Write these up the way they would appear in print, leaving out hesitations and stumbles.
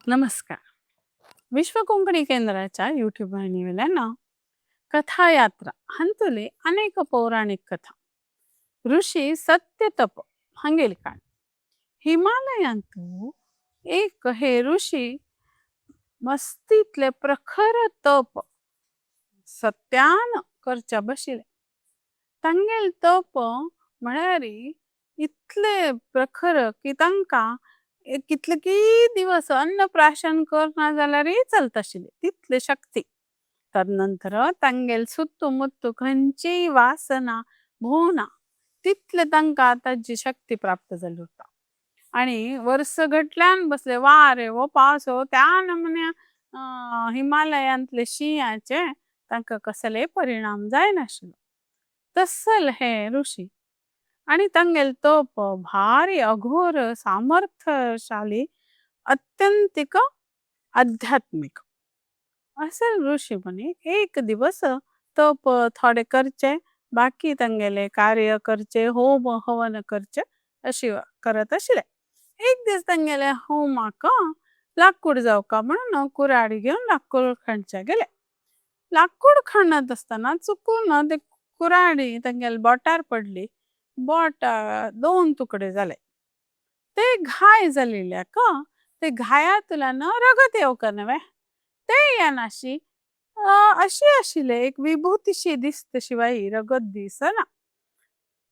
नमस्कार. विश्व कोंकणी केंद्राच्या यूट्यूब वाहिनीवेल्यान कथायात्रा हंतुले अनेक पौराणिक कथा ऋषी सत्यतप हंगेल काण हिमालयांतू एक हे ऋषी मस्तीतले प्रखर तप सत्यान करच्या बशिले. तांगेल तप म्हळ्यारी इतले प्रखर की तांका कितलेकी दिवस अन्न प्राशन करना जाल्यारय चलताशिले तितले शक्ती. तदनंतर तांगेल सुत्तू मुत्तू खंयची वासना भोवना तितले तांका ताची शक्ती प्राप्त जाली होता. आणि वर्ष घटल्यान बसले वारे वो पावस हो त्या नमन्या हिमालयांतले शिंयाचे तांका कसले परिणाम जायनाशिलो. तसल हे ऋषी आणि तांगेल तप भारी अघोर सामर्थ्यशाली अत्यंतिक आध्यात्मिक असल ऋषी म्हणे. एक दिवस तप थोडे करचे बाकी तांगेले कार्य करचे होम हवन करचे अशी करत आशिले. एक दिवस तांगेले होमाक लाकूड जावका म्हणून कुऱ्हाडी घेऊन लाकूड खणचे गेले. लाकूड खणत असताना चुकून ते कुऱ्हाडी तांगेले बोटार पडली. बोट दोन तुकडे झाले. ते घाय झालेल्याक ते घायातल्यान रगत येवका नवे ते येनाशी अशी आशिले एक विभूतीशी दिसत शिवाय रगत दिसना.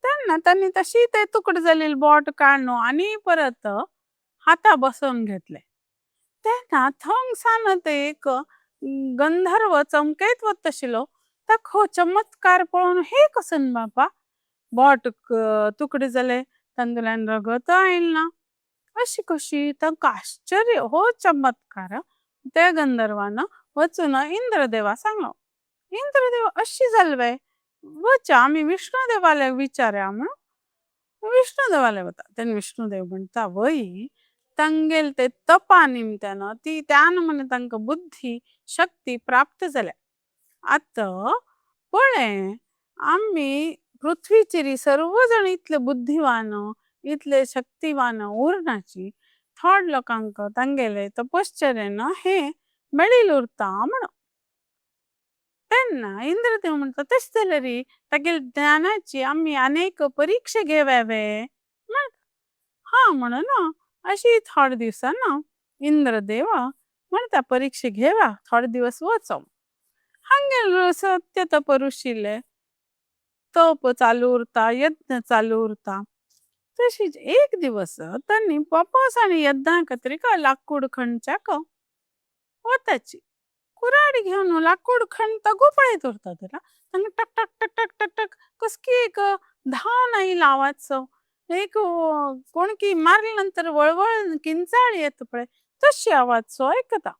तेन्ना त्यांनी तशी ते तुकडे झालेली बोट काढणो आणि परत हाता बसवून घेतले. तेन्ना थंगसान ते एक गंधर्व चमकेत वत आशिलो. ताक हो चमत्कार पळोवन हे कसन बापा बोट तुकडे जाले तांदुल्यान रगत आयलना अशी कशी तांका आश्चर्य. हो चमत्कार त्या गंधर्वान वचून इंद्रदेवा सांगलो. इंद्रदेव अशी जालवे वच आम्ही विष्णुदेवाला विचारया म्हणून विष्णुदेवाला वता. तेन्ना विष्णुदेव म्हणता वय तांगेल ते तपा निमत्यान ती त्यान म्हणे तांका बुद्धी शक्ती प्राप्त जाल्या. आता पळे आम्ही पृथ्वीचेरी सर्वजण इतले बुद्धिवान इतले शक्तिवान उरनाची थोड लोकांक तांगेले तपश्चर्येन हे मेळिल उरता म्हणून. तेन्ना इंद्रदेव म्हणता तश जाल्यारी तागेल ज्ञानाची आम्ही अनेक परीक्षा घेवावे म्हणता. हा म्हणून अशी थोडे दिवसान इंद्रदेव म्हणता परीक्षा घेवा थोडे दिवस वचो. हांगेल सत्य तप ऋषीले तप चालू उरता यज्ञ चालू उरता. तशीच एक दिवस त्यांनी पपास आणि यज्ञा खातीर लाकूड खणच्याक वताची कुऱ्हाडी घेऊन लाकूड खणता गोपळीत उरता. त्याला तांका टक टक टक टक टक टक कसकी एक धाव नाही लावाचो एक कोणकी मारल्यानंतर वळवळ किंचाळ येत पळे तशी आवाजचो ऐकता.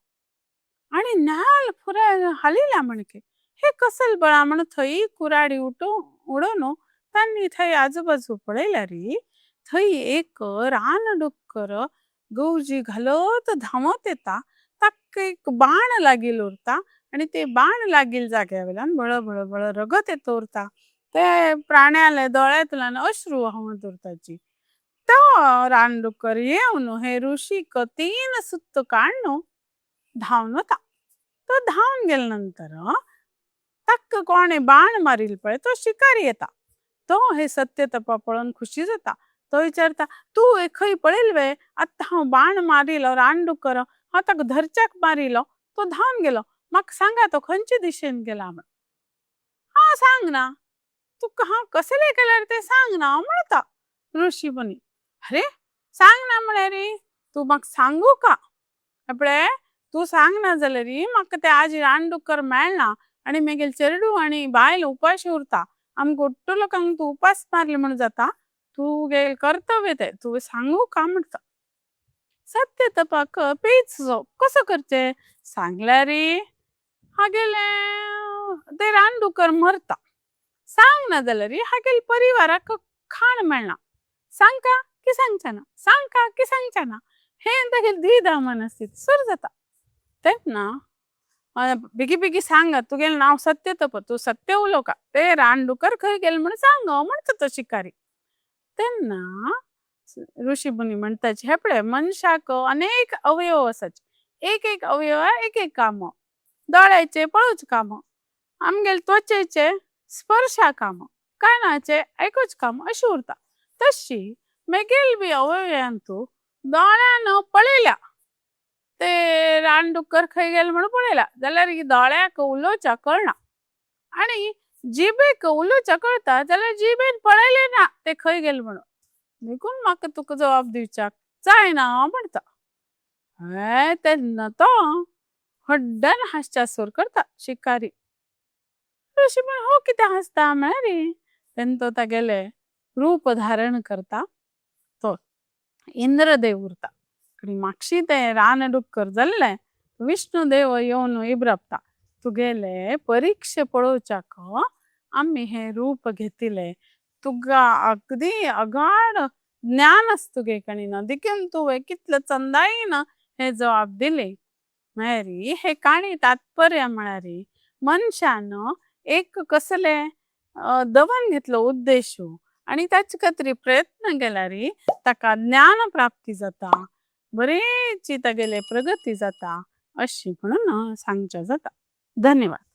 आणि नाल फुरा हालिल्या म्हणके हे कसल बळा म्हण थई कुऱ्हाडी उडोनो त्यांनी थई आजूबाजू पळयल्यारी थई एक रानडुक्कर गौजी घालत धावत येता. ताक एक बाण लागील उरता आणि ते बाण लागील जाग्यावेल्यान बळ बळ बळ रगत येत उरता. ते प्राण्याले दोळ्यातल्यान अश्रू व्हावत उरताची. तो रानडुक्कर येऊन हे ऋषीक तीन सुत्त काढणो धावून वता. तो धावून गेल्यानंतर ताक कोणे बाण मारील पळे तो शिकारी येता. तो हे सत्य तपा पळोवन खुशी जाता. तो विचारता तू खंय पळयलवे आत्ता हांव बाण मारिलो रानडुक्कर हांव ताका धरच्याक मारिलो तो धावून गेलो म्हाका सांगा तो खंयचे दिशेन गेला म्हण. हांव सांगना तुका हांव कसले केल्यार ते सांगना म्हणता ऋषी मुनी. अरे सांगना म्हळ्यार तू म्हाका सांगू का आपले तू सांगना जाल्यार म्हाका ते आज रानडुक्कर मेळना आणि मगेल चेडू आणि बायल उपाशी उरता. आमकां उट्ट लोकांक तू उपास मारले म्हण जाता. तू गेल कर्तव्य ते तू सांगू का म्हणता. सत्य तपाक पेचो कसं करचे सांगल्यार हागेले ते रानडुक्कर मरता. सांगना जाल्यार हागेल परिवाराक खाण मेळना. सांगका की सांगचा ना सांगका की सांगचा ना हे तागेल द्विधा मनस्थिती सुरू जाता. तेन्ना बेगी बेगी सांगा तुगेल नाव सत्य तप तू सत्य उलोवका ते रानडुक्कर खंय गेले म्हण सांग म्हणता तो शिकारी. तेन्ना ऋषी मुनी म्हणताचे हे पळय मनशाक अनेक अवयव आसाचे एक एक अवयव एक एक काम, दोळ्याचे पळूच काम, आमगेल त्वचेचे स्पर्शा काम, कानाचे ऐकूच काम अशी उरता. तशी मेगेल बी अवयवांतू दोळ्यान पळयल्या ते रानडुक्कर खंय गेले म्हणून पळयला जाल्यार दोळ्याक उलोवचा कळना, आणि जिबेक उलोवचा कळता जाल्यार जिबेन पळयले ना ते खंय गेले म्हणून. देखून म्हाका तुका जबाब दिवच्याक जायना म्हणता. तेन्ना तो हड्ड्यान हास्यासूर करता शिकारी. ऋषी म्हण हो कितें हांसता म्हळ्यार तेन्ना तो तागेले रूप धारण करता. तो इंद्रदेव उरता. मागशी ते रानडुक्कर जाल्ले विष्णुदेव येवन इब्रापता. तुगेले परीक्षे पळोवच्याक आम्ही हे रूप घेतिले. तुका अगदी अगाढ ज्ञान आस तुगे कडेन, देखून तुवें कितले चंदाईन हे जबाब दिले. म्हळ्यार हे काणी तात्पर्य म्हळ्यार मनशान एक कसले दवन घेतलो उद्देश आणि ताचे खातीर प्रयत्न केल्यार ताका ज्ञान प्राप्ती जाता, बरेची तागेले प्रगती जाता अशी म्हणून सांगचे जाता. धन्यवाद.